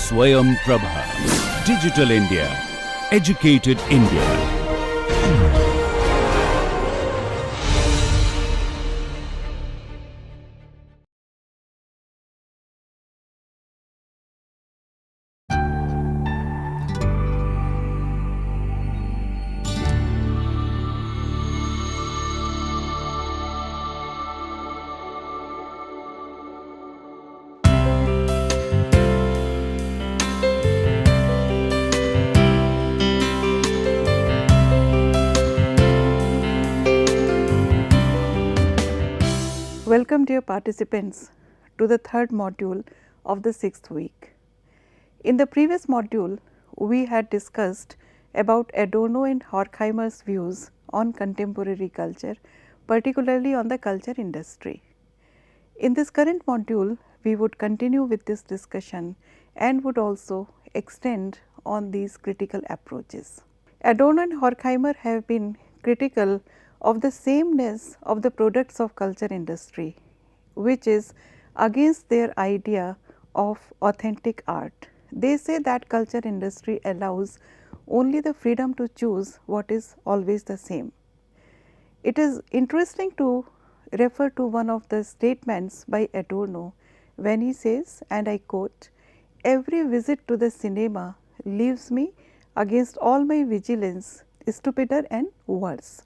Swayam Prabha. Digital India. Educated India. Welcome dear participants to the third module of the sixth week. In the previous module, we had discussed about Adorno and Horkheimer's views on contemporary culture, particularly on the culture industry. In this current module, we would continue with this discussion and would also extend on these critical approaches. Adorno and Horkheimer have been critical of the sameness of the products of culture industry, which is against their idea of authentic art. They say that culture industry allows only the freedom to choose what is always the same. It is interesting to refer to one of the statements by Adorno when he says, and I quote, "Every visit to the cinema leaves me against all my vigilance stupider and worse."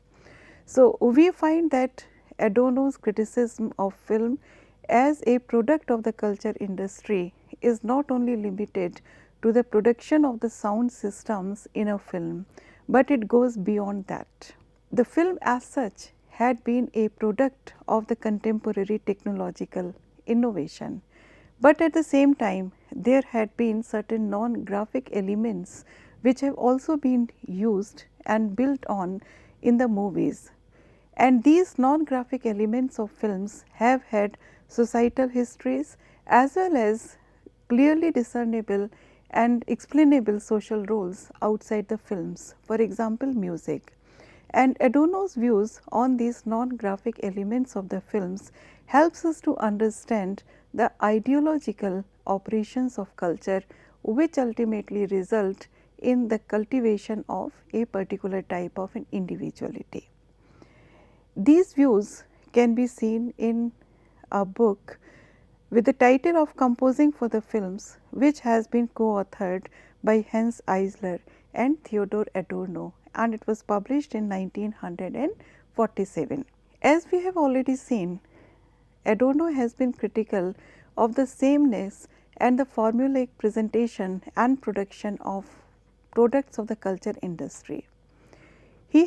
So, we find that Adorno's criticism of film as a product of the culture industry is not only limited to the production of the sound systems in a film, but it goes beyond that. The film as such had been a product of the contemporary technological innovation, but at the same time there had been certain non-graphic elements which have also been used and built on in the movies. And these non-graphic elements of films have had societal histories as well as clearly discernible and explainable social roles outside the films, for example, music. And Adorno's views on these non-graphic elements of the films helps us to understand the ideological operations of culture, which ultimately result in the cultivation of a particular type of an individuality. These views can be seen in a book with the title of Composing for the Films, which has been co-authored by Hans Eisler and Theodor Adorno, and it was published in 1947. As we have already seen, Adorno has been critical of the sameness and the formulaic presentation and production of products of the culture industry. He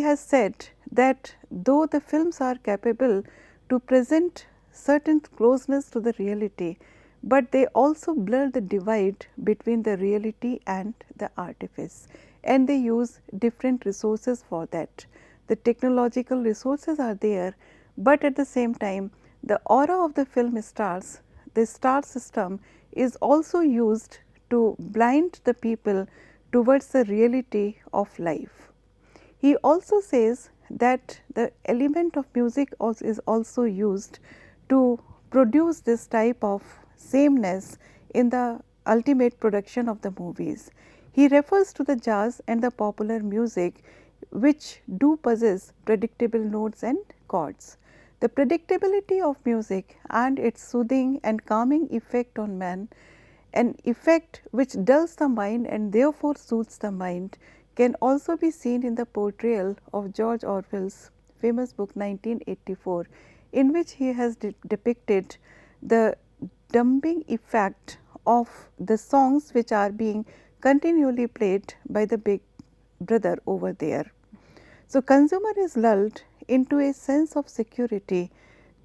has said that though the films are capable to present certain closeness to the reality, but they also blur the divide between the reality and the artifice, and they use different resources for that. The technological resources are there, but at the same time the aura of the film stars, the star system is also used to blind the people towards the reality of life. He also says that the element of music is also used to produce this type of sameness in the ultimate production of the movies. He refers to the jazz and the popular music which do possess predictable notes and chords. The predictability of music and its soothing and calming effect on man, an effect which dulls the mind and therefore soothes the mind, can also be seen in the portrayal of George Orwell's famous book 1984, in which he has depicted the dumbing effect of the songs which are being continually played by the big brother over there. So, consumer is lulled into a sense of security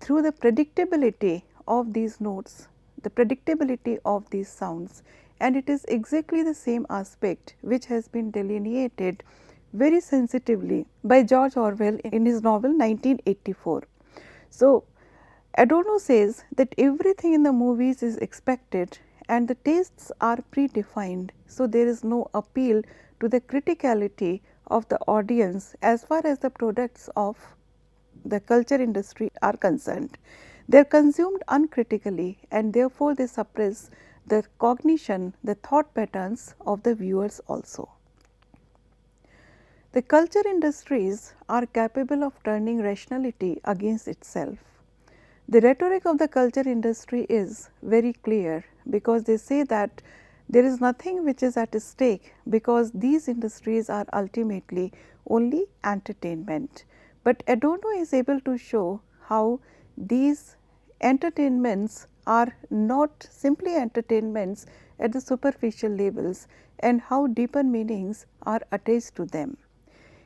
through the predictability of these notes, the predictability of these sounds, and it is exactly the same aspect which has been delineated very sensitively by George Orwell in his novel 1984. So, Adorno says that everything in the movies is expected and the tastes are predefined. So, there is no appeal to the criticality of the audience as far as the products of the culture industry are concerned. They are consumed uncritically and therefore, they suppress the cognition, the thought patterns of the viewers also. The culture industries are capable of turning rationality against itself. The rhetoric of the culture industry is very clear, because they say that there is nothing which is at stake, because these industries are ultimately only entertainment. But Adorno is able to show how these entertainments are not simply entertainments at the superficial levels, and how deeper meanings are attached to them.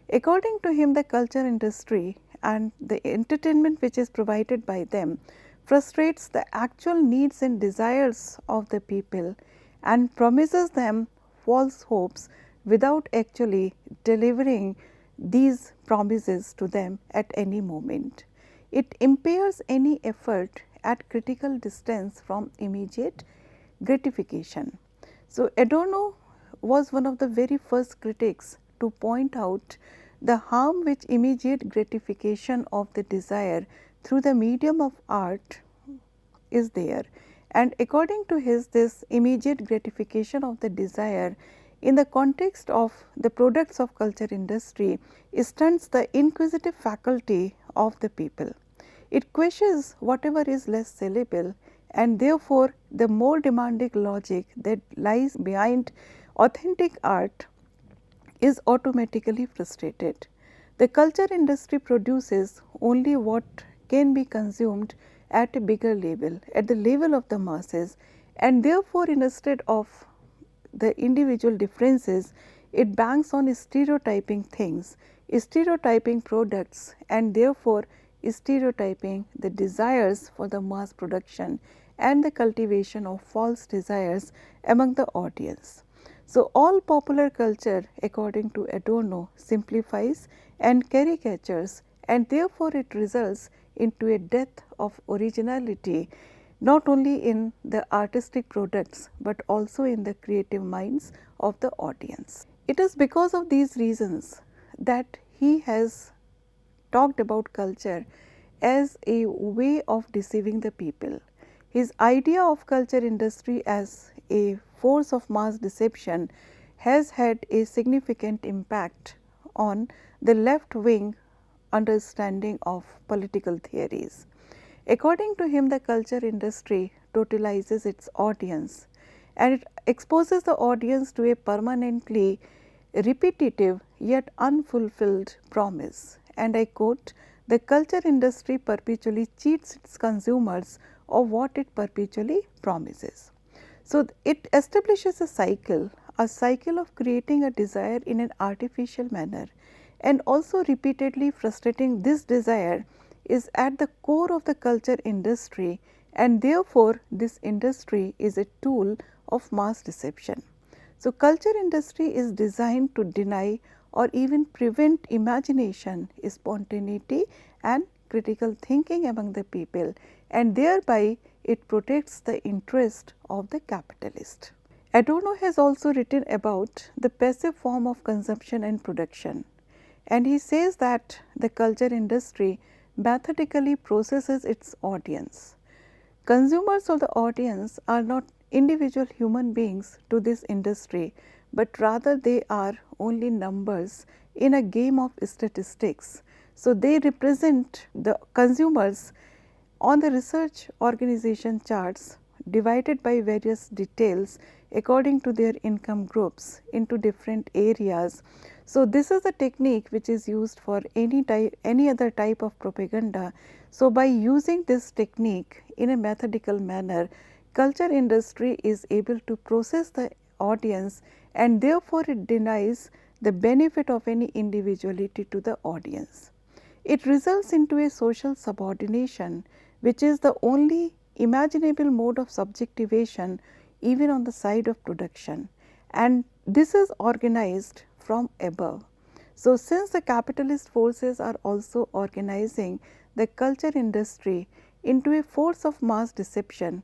According to him, the culture industry and the entertainment which is provided by them frustrates the actual needs and desires of the people and promises them false hopes without actually delivering these promises to them at any moment. It impairs any effort at critical distance from immediate gratification. So, Adorno was one of the very first critics to point out the harm which immediate gratification of the desire through the medium of art is there. And according to his, this immediate gratification of the desire in the context of the products of culture industry stunts the inquisitive faculty of the people. It questions whatever is less salable, and therefore, the more demanding logic that lies behind authentic art is automatically frustrated. The culture industry produces only what can be consumed at a bigger level, at the level of the masses, and therefore, instead of the individual differences, it banks on stereotyping things, stereotyping products, and therefore, stereotyping the desires for the mass production and the cultivation of false desires among the audience. So, all popular culture, according to Adorno, simplifies and caricatures, and therefore, it results into a death of originality, not only in the artistic products, but also in the creative minds of the audience. It is because of these reasons that he has talked about culture as a way of deceiving the people. His idea of culture industry as a force of mass deception has had a significant impact on the left wing understanding of political theories. According to him, the culture industry totalizes its audience, and it exposes the audience to a permanently repetitive yet unfulfilled promise. And I quote, "The culture industry perpetually cheats its consumers of what it perpetually promises." So, it establishes a cycle of creating a desire in an artificial manner, and also repeatedly frustrating this desire is at the core of the culture industry, and therefore, this industry is a tool of mass deception. So, culture industry is designed to deny or even prevent imagination, spontaneity and critical thinking among the people, and thereby it protects the interest of the capitalist. Adorno has also written about the passive form of consumption and production, and he says that the culture industry methodically processes its audience. Consumers of the audience are not individual human beings to this industry, but rather they are only numbers in a game of statistics. So, they represent the consumers on the research organization charts divided by various details according to their income groups into different areas. So, this is a technique which is used for any other type of propaganda. So, by using this technique in a methodical manner, culture industry is able to process the audience, and therefore, it denies the benefit of any individuality to the audience. It results into a social subordination, which is the only imaginable mode of subjectivation even on the side of production, and this is organized from above. So, since the capitalist forces are also organizing the culture industry into a force of mass deception,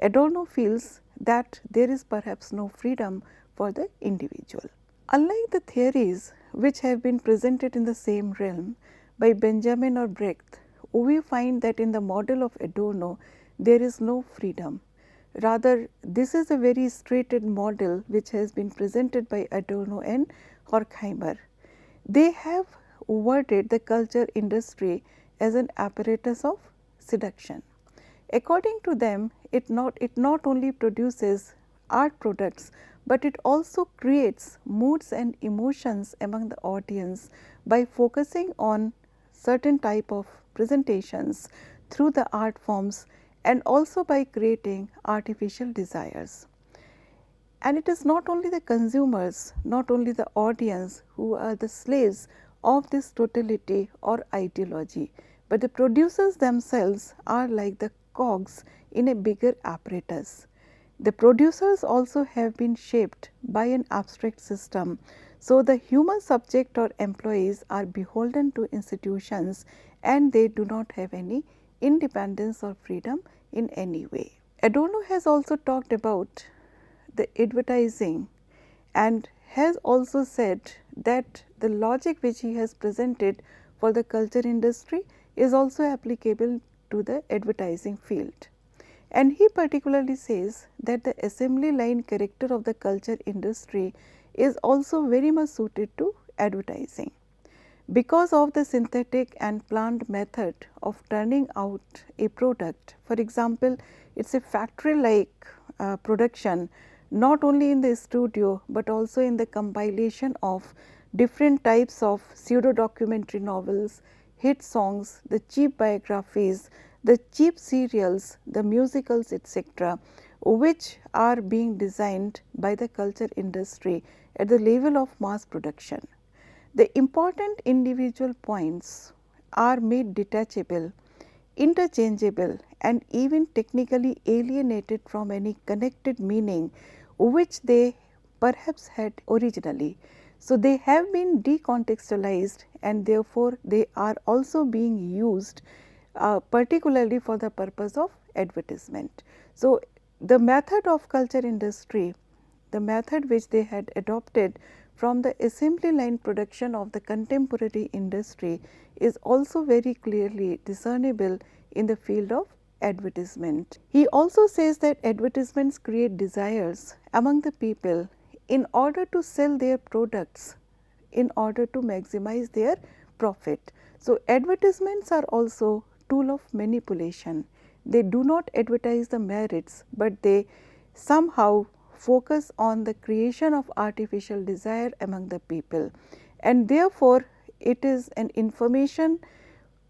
Adorno feels that there is perhaps no freedom for the individual. Unlike the theories which have been presented in the same realm by Benjamin or Brecht, we find that in the model of Adorno there is no freedom. Rather, this is a very straightened model which has been presented by Adorno and Horkheimer. They have worded the culture industry as an apparatus of seduction. According to them, it not only produces art products, but it also creates moods and emotions among the audience by focusing on certain type of presentations through the art forms and also by creating artificial desires. And it is not only the consumers, not only the audience who are the slaves of this totality or ideology, but the producers themselves are like the cogs in a bigger apparatus. The producers also have been shaped by an abstract system. So, the human subject or employees are beholden to institutions and they do not have any independence or freedom in any way. Adorno has also talked about the advertising and has also said that the logic which he has presented for the culture industry is also applicable to the advertising field. And he particularly says that the assembly line character of the culture industry is also very much suited to advertising. Because of the synthetic and planned method of turning out a product, for example, it is a factory like production not only in the studio, but also in the compilation of different types of pseudo documentary novels, hit songs, the cheap biographies, the cheap serials, the musicals, etc., which are being designed by the culture industry at the level of mass production. The important individual points are made detachable, interchangeable and even technically alienated from any connected meaning which they perhaps had originally. So, they have been decontextualized and therefore, they are also being used particularly for the purpose of advertisement. So, the method of culture industry, the method which they had adopted from the assembly line production of the contemporary industry is also very clearly discernible in the field of advertisement. He also says that advertisements create desires among the people in order to sell their products, in order to maximize their profit. So, advertisements are also tool of manipulation. They do not advertise the merits, but they somehow focus on the creation of artificial desire among the people, and therefore, it is an information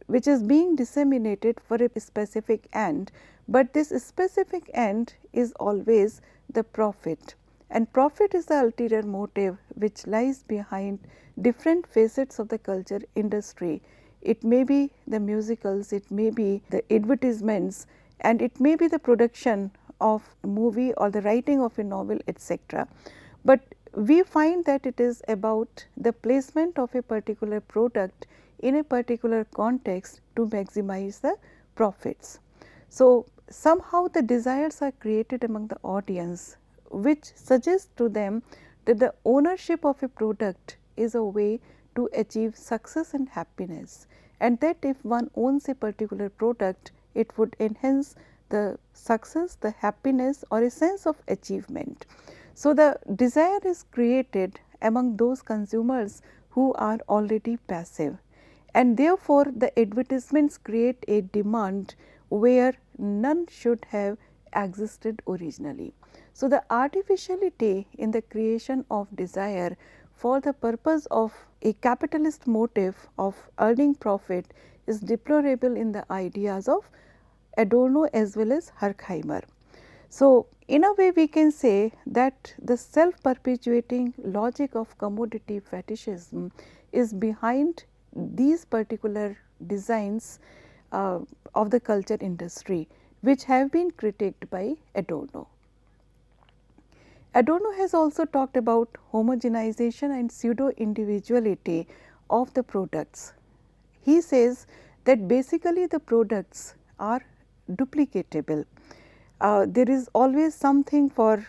which is being disseminated for a specific end, but this specific end is always the profit, and profit is the ulterior motive which lies behind different facets of the culture industry. It may be the musicals, it may be the advertisements, and it may be the production of a movie or the writing of a novel, etc. But we find that it is about the placement of a particular product in a particular context to maximize the profits. So, somehow the desires are created among the audience which suggests to them that the ownership of a product is a way to achieve success and happiness, and that if one owns a particular product, it would enhance the success, the happiness or a sense of achievement. So, the desire is created among those consumers who are already passive, and therefore, the advertisements create a demand where none should have existed originally. So, the artificiality in the creation of desire for the purpose of a capitalist motive of earning profit is deplorable in the ideas of Adorno as well as Horkheimer. So, in a way we can say that the self perpetuating logic of commodity fetishism is behind these particular designs of the culture industry, which have been critiqued by Adorno. Adorno has also talked about homogenization and pseudo individuality of the products. He says that basically the products are duplicatable. There is always something for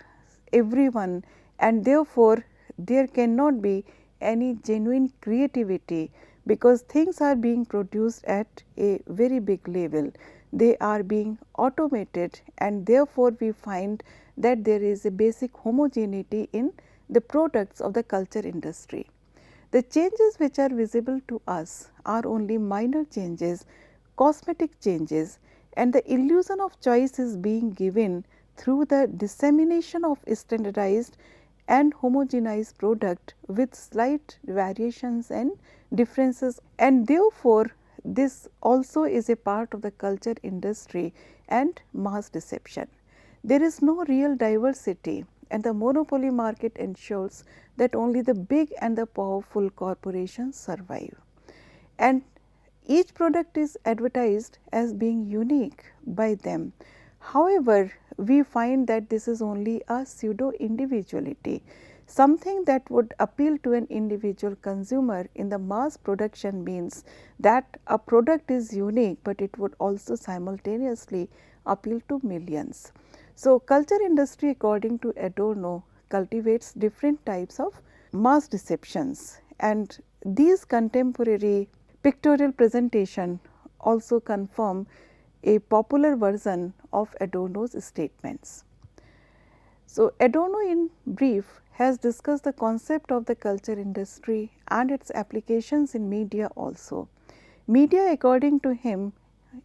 everyone, and therefore, there cannot be any genuine creativity because things are being produced at a very big level. they are being automated, and therefore, we find that there is a basic homogeneity in the products of the culture industry. The changes which are visible to us are only minor changes, cosmetic changes, and the illusion of choice is being given through the dissemination of standardized and homogenized product with slight variations and differences, and therefore, this also is a part of the culture industry and mass deception. There is no real diversity, and the monopoly market ensures that only the big and the powerful corporations survive. And each product is advertised as being unique by them. However, we find that this is only a pseudo individuality. Something that would appeal to an individual consumer in the mass production means that a product is unique, but it would also simultaneously appeal to millions. So, culture industry, according to Adorno, cultivates different types of mass deceptions, and these contemporary pictorial presentation also confirm a popular version of Adorno's statements. So, Adorno in brief has discussed the concept of the culture industry and its applications in media also. Media, according to him,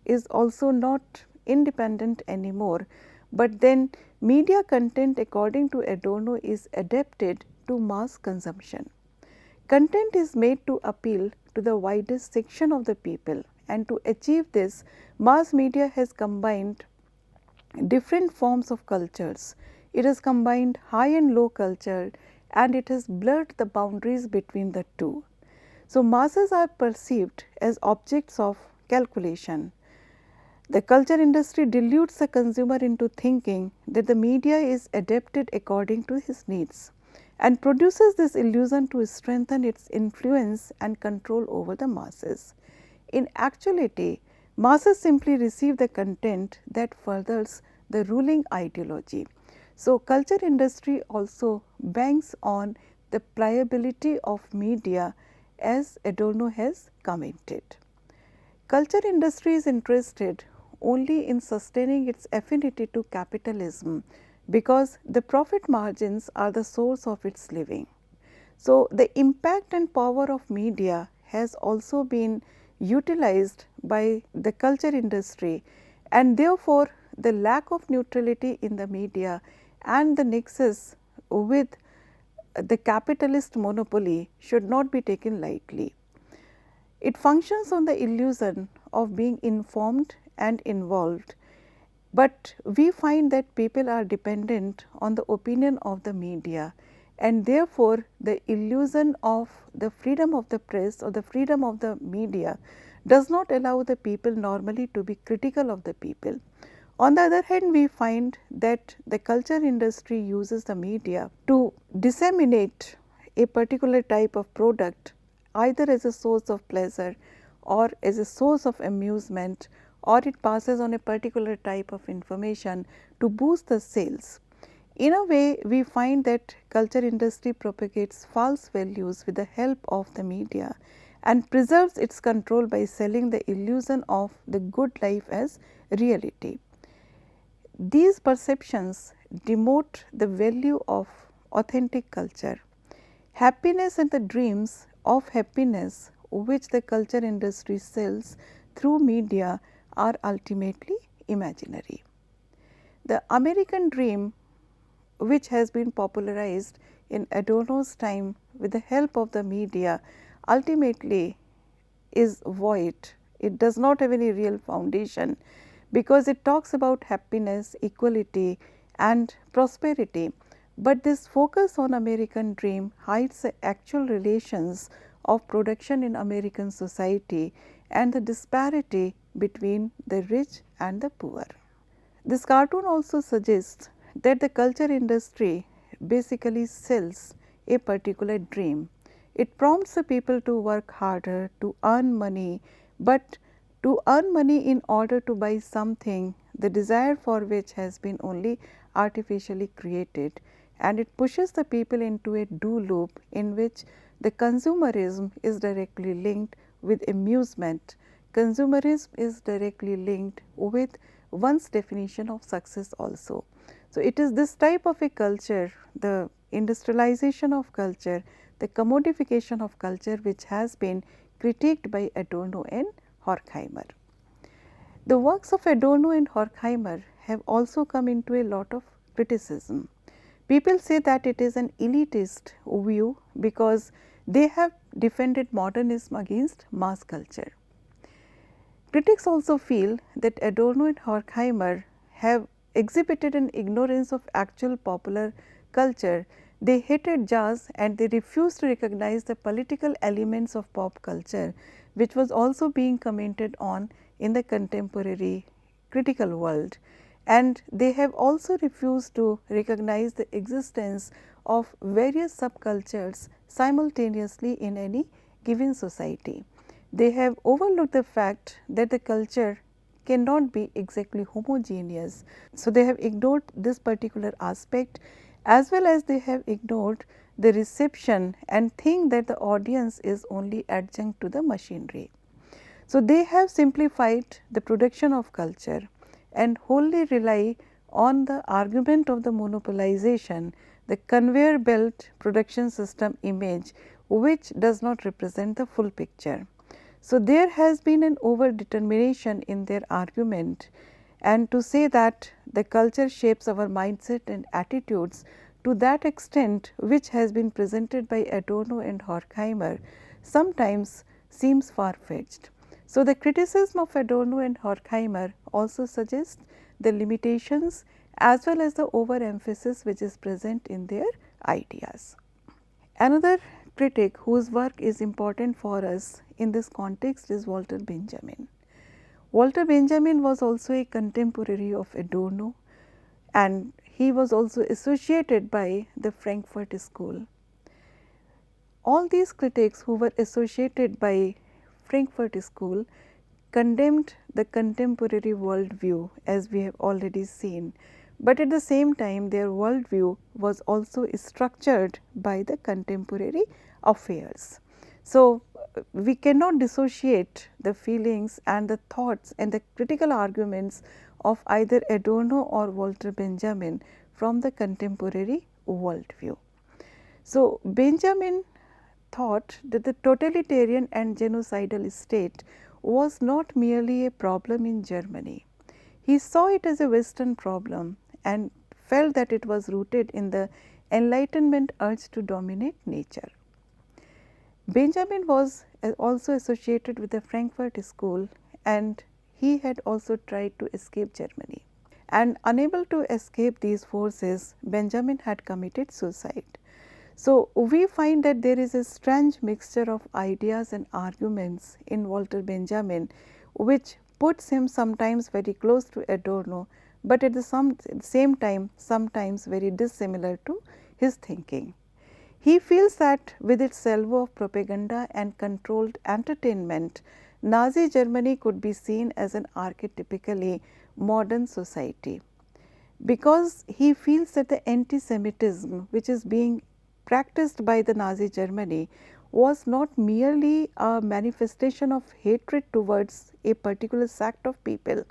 is also not independent anymore, but then media content, according to Adorno, is adapted to mass consumption. Content is made to appeal to the widest section of the people, and to achieve this, mass media has combined different forms of cultures. It has combined high and low culture, and it has blurred the boundaries between the two. So, masses are perceived as objects of calculation. The culture industry deludes the consumer into thinking that the media is adapted according to his needs, and produces this illusion to strengthen its influence and control over the masses. In actuality, masses simply receive the content that furthers the ruling ideology. So, culture industry also banks on the pliability of media, as Adorno has commented. Culture industry is interested only in sustaining its affinity to capitalism, because the profit margins are the source of its living. So, the impact and power of media has also been utilized by the culture industry, and therefore, the lack of neutrality in the media and the nexus with the capitalist monopoly should not be taken lightly. It functions on the illusion of being informed and involved, but we find that people are dependent on the opinion of the media, and therefore, the illusion of the freedom of the press or the freedom of the media does not allow the people normally to be critical of the people. On the other hand, we find that the culture industry uses the media to disseminate a particular type of product, either as a source of pleasure or as a source of amusement, or it passes on a particular type of information to boost the sales. In a way, we find that culture industry propagates false values with the help of the media and preserves its control by selling the illusion of the good life as reality. These perceptions demote the value of authentic culture. Happiness and the dreams of happiness which the culture industry sells through media are ultimately imaginary. The American dream, which has been popularized in Adorno's time with the help of the media, ultimately is void. It does not have any real foundation, because it talks about happiness, equality and prosperity, but this focus on American dream hides the actual relations of production in American society and the disparity between the rich and the poor. This cartoon also suggests that the culture industry basically sells a particular dream. It prompts the people to work harder, to earn money, but to earn money in order to buy something, the desire for which has been only artificially created, and it pushes the people into a do loop in which the consumerism is directly linked with amusement, consumerism is directly linked with one's definition of success also. So, it is this type of a culture, the industrialization of culture, the commodification of culture, which has been critiqued by Adorno and Horkheimer. The works of Adorno and Horkheimer have also come into a lot of criticism. People say that it is an elitist view because they have defended modernism against mass culture. Critics also feel that Adorno and Horkheimer have exhibited an ignorance of actual popular culture. They hated jazz and they refused to recognize the political elements of pop culture, which was also being commented on in the contemporary critical world. And they have also refused to recognize the existence of various subcultures simultaneously in any given society. They have overlooked the fact that the culture cannot be exactly homogeneous. So, they have ignored this particular aspect, as well as they have ignored the reception and think that the audience is only adjunct to the machinery. So, they have simplified the production of culture and wholly rely on the argument of the monopolization, the conveyor belt production system image, which does not represent the full picture. So, there has been an overdetermination in their argument, and to say that the culture shapes our mindset and attitudes to that extent which has been presented by Adorno and Horkheimer sometimes seems far-fetched. So, the criticism of Adorno and Horkheimer also suggests the limitations as well as the overemphasis which is present in their ideas. Another critic whose work is important for us in this context is Walter Benjamin. Walter Benjamin was also a contemporary of Adorno, and he was also associated by the Frankfurt School. All these critics who were associated by Frankfurt School condemned the contemporary worldview, as we have already seen, but at the same time their worldview was also structured by the contemporary affairs. So, we cannot dissociate the feelings and the thoughts and the critical arguments of either Adorno or Walter Benjamin from the contemporary worldview. So, Benjamin thought that the totalitarian and genocidal state was not merely a problem in Germany. He saw it as a Western problem and felt that it was rooted in the Enlightenment urge to dominate nature. Benjamin was also associated with the Frankfurt School, and he had also tried to escape Germany. And unable to escape these forces, Benjamin had committed suicide. So, we find that there is a strange mixture of ideas and arguments in Walter Benjamin, which puts him sometimes very close to Adorno, but at the same time sometimes very dissimilar to his thinking. He feels that with its salvo of propaganda and controlled entertainment, Nazi Germany could be seen as an archetypically modern society, because he feels that the anti-Semitism which is being practiced by the Nazi Germany was not merely a manifestation of hatred towards a particular sect of people,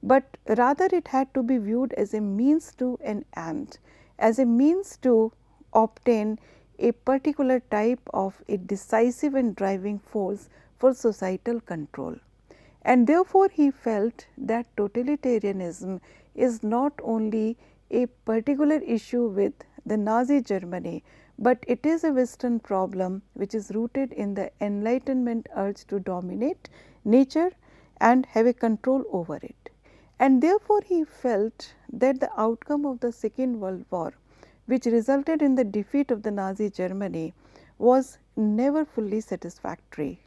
but rather it had to be viewed as a means to an end, as a means to obtain a particular type of a decisive and driving force for societal control. And therefore, he felt that totalitarianism is not only a particular issue with the Nazi Germany, but it is a Western problem which is rooted in the Enlightenment urge to dominate nature and have a control over it. And therefore, he felt that the outcome of the Second World War, which resulted in the defeat of the Nazi Germany, was never fully satisfactory.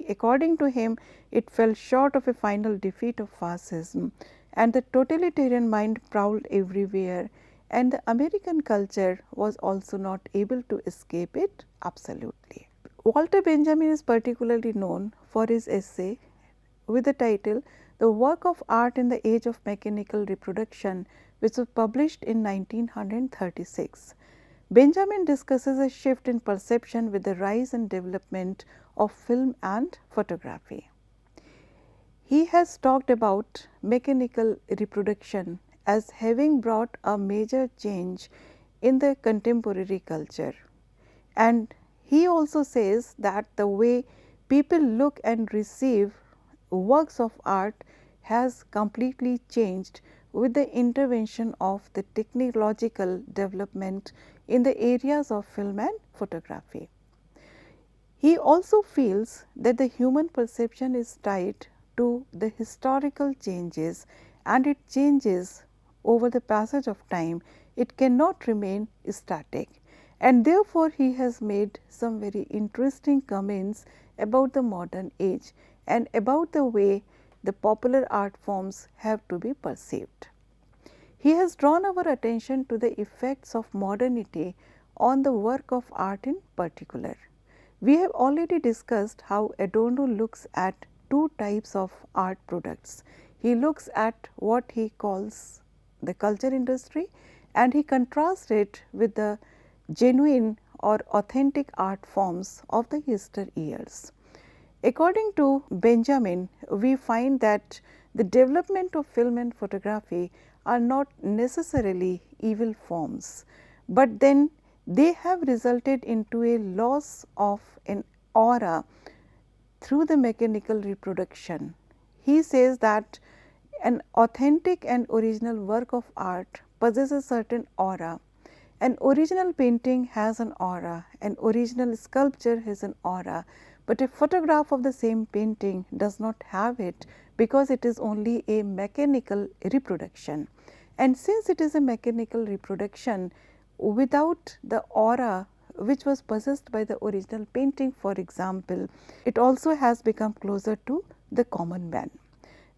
According to him, it fell short of a final defeat of fascism, and the totalitarian mind prowled everywhere, and the American culture was also not able to escape it absolutely. Walter Benjamin is particularly known for his essay with the title "The Work of Art in the Age of Mechanical Reproduction," which was published in 1936. Benjamin discusses a shift in perception with the rise and development of film and photography. he has talked about mechanical reproduction as having brought a major change in the contemporary culture. And he also says that the way people look and receive works of art has completely changed with the intervention of the technological development in the areas of film and photography. He also feels that the human perception is tied to the historical changes and it changes over the passage of time. It cannot remain static, and therefore, he has made some very interesting comments about the modern age and about the way the popular art forms have to be perceived. He has drawn our attention to the effects of modernity on the work of art in particular. We have already discussed how Adorno looks at two types of art products. He looks at what he calls the culture industry and he contrasts it with the genuine or authentic art forms of the yesteryears. According to Benjamin, we find that the development of film and photography are not necessarily evil forms, but then they have resulted into a loss of an aura through the mechanical reproduction. He says that an authentic and original work of art possesses a certain aura. An original painting has an aura, an original sculpture has an aura, but a photograph of the same painting does not have it because it is only a mechanical reproduction. And since it is a mechanical reproduction without the aura which was possessed by the original painting, for example, it also has become closer to the common man.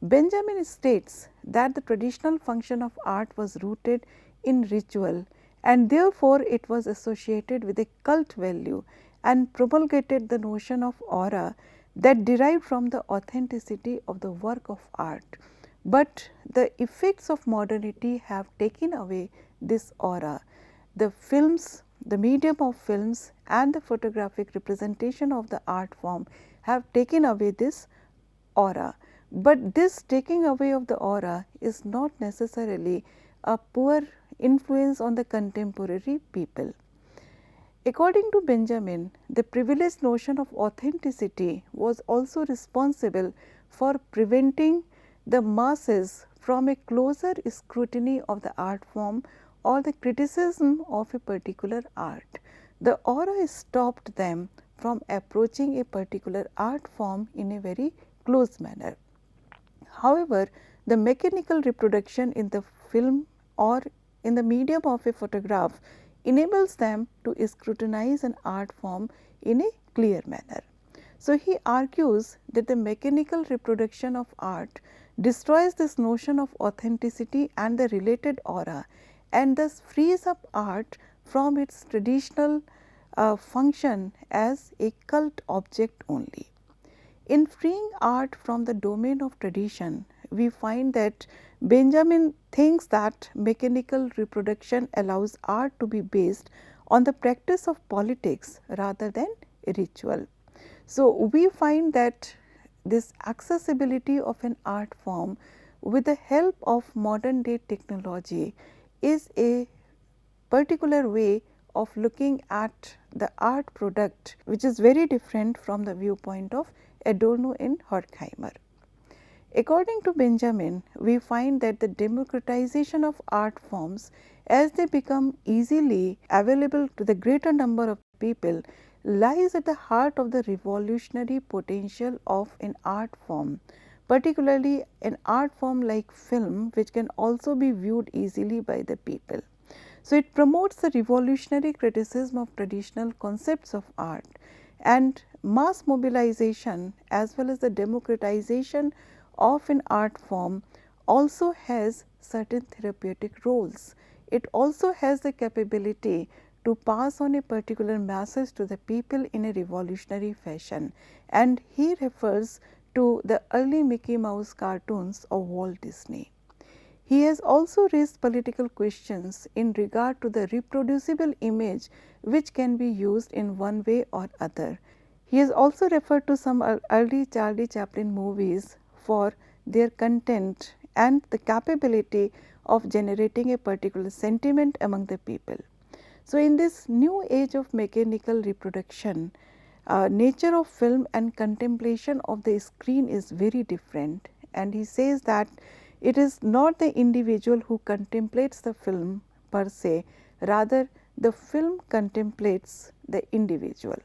Benjamin states that the traditional function of art was rooted in ritual and therefore, it was associated with a cult value and promulgated the notion of aura that derived from the authenticity of the work of art. But the effects of modernity have taken away this aura. The films, the medium of films and the photographic representation of the art form have taken away this aura. But this taking away of the aura is not necessarily a poor influence on the contemporary people. According to Benjamin, the privileged notion of authenticity was also responsible for preventing the masses from a closer scrutiny of the art form or the criticism of a particular art. The aura stopped them from approaching a particular art form in a very close manner. However, the mechanical reproduction in the film or in the medium of a photograph enables them to scrutinize an art form in a clear manner. So, he argues that the mechanical reproduction of art destroys this notion of authenticity and the related aura and thus frees up art from its traditional function as a cult object only. In freeing art from the domain of tradition, we find that Benjamin thinks that mechanical reproduction allows art to be based on the practice of politics rather than ritual. So, we find that this accessibility of an art form with the help of modern day technology is a particular way of looking at the art product, which is very different from the viewpoint of Adorno and Horkheimer. According to Benjamin, we find that the democratization of art forms as they become easily available to the greater number of people lies at the heart of the revolutionary potential of an art form, particularly an art form like film, which can also be viewed easily by the people. So, it promotes the revolutionary criticism of traditional concepts of art and mass mobilization as well as the democratization of an art form also has certain therapeutic roles. It also has the capability to pass on a particular message to the people in a revolutionary fashion, and he refers to the early Mickey Mouse cartoons of Walt Disney. He has also raised political questions in regard to the reproducible image which can be used in one way or other. He has also referred to some early Charlie Chaplin movies for their content and the capability of generating a particular sentiment among the people. So, in this new age of mechanical reproduction, nature of film and contemplation of the screen is very different, and he says that it is not the individual who contemplates the film per se, rather the film contemplates the individual.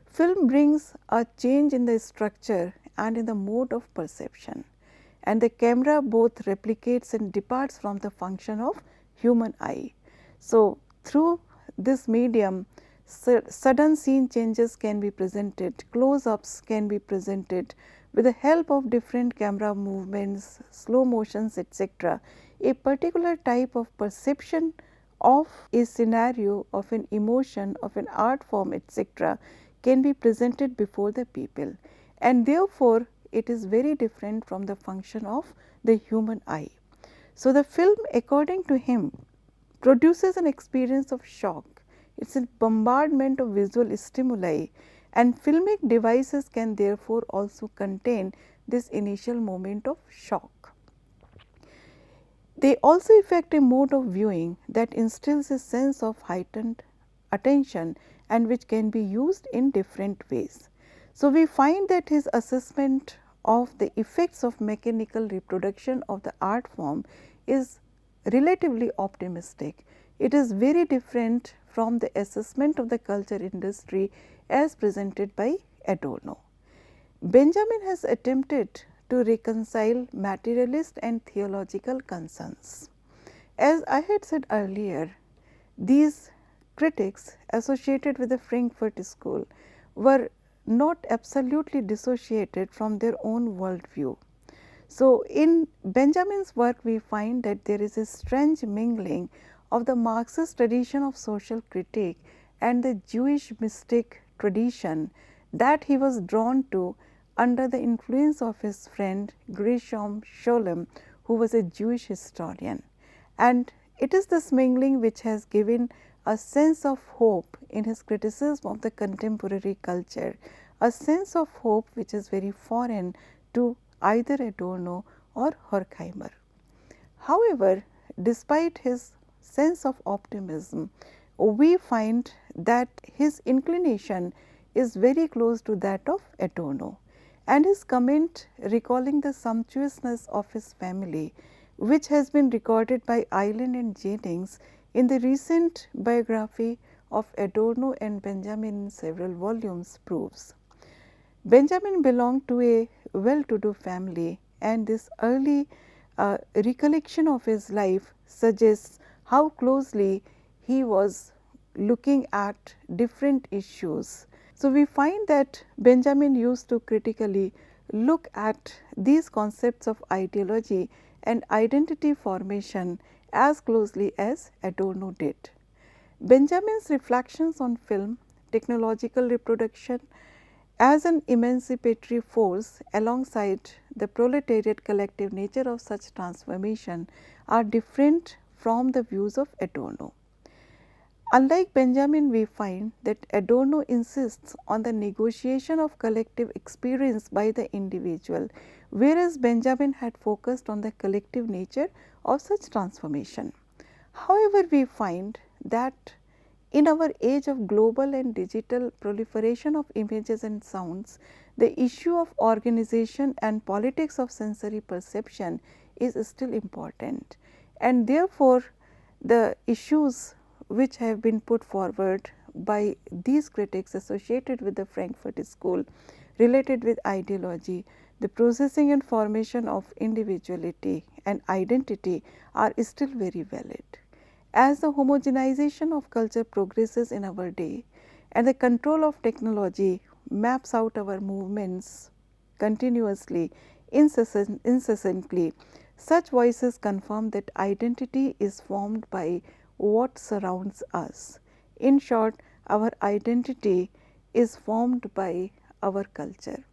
Film brings a change in the structure and in the mode of perception, and the camera both replicates and departs from the function of human eye. So, through this medium, sudden scene changes can be presented, close-ups can be presented with the help of different camera movements, slow motions, etc. A particular type of perception of a scenario, of an emotion, of an art form, etc. can be presented before the people, and therefore, it is very different from the function of the human eye. So, the film, according to him, produces an experience of shock. It is a bombardment of visual stimuli, and filmic devices can therefore also contain this initial moment of shock. They also effect a mode of viewing that instills a sense of heightened attention and which can be used in different ways. So, we find that his assessment of the effects of mechanical reproduction of the art form is relatively optimistic. It is very different from the assessment of the culture industry as presented by Adorno. Benjamin has attempted to reconcile materialist and theological concerns. As I had said earlier, these critics associated with the Frankfurt School were not absolutely dissociated from their own worldview. So, in Benjamin's work we find that there is a strange mingling of the Marxist tradition of social critique and the Jewish mystic tradition that he was drawn to under the influence of his friend Gershom Scholem, who was a Jewish historian. And it is this mingling which has given a sense of hope in his criticism of the contemporary culture, a sense of hope which is very foreign to either Adorno or Horkheimer. However, despite his sense of optimism, we find that his inclination is very close to that of Adorno, and his comment recalling the sumptuousness of his family, which has been recorded by Island and Jennings in the recent biography of Adorno and Benjamin in several volumes, proves. Benjamin belonged to a well-to-do family, and this early recollection of his life suggests how closely he was looking at different issues. So, we find that Benjamin used to critically look at these concepts of ideology and identity formation as closely as Adorno did. Benjamin's reflections on film, technological reproduction as an emancipatory force alongside the proletariat collective nature of such transformation are different from the views of Adorno. Unlike Benjamin, we find that Adorno insists on the negotiation of collective experience by the individual, whereas Benjamin had focused on the collective nature of such transformation. However, we find that in our age of global and digital proliferation of images and sounds, the issue of organization and politics of sensory perception is still important, and therefore, the issues which have been put forward by these critics associated with the Frankfurt School related with ideology, the processing and formation of individuality and identity are still very valid. As the homogenization of culture progresses in our day and the control of technology maps out our movements continuously, incessantly, such voices confirm that identity is formed by what surrounds us. In short, our identity is formed by our culture,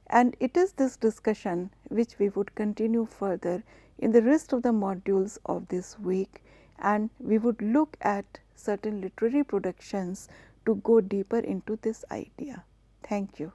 and it is this discussion which we would continue further in the rest of the modules of this week, and we would look at certain literary productions to go deeper into this idea. Thank you.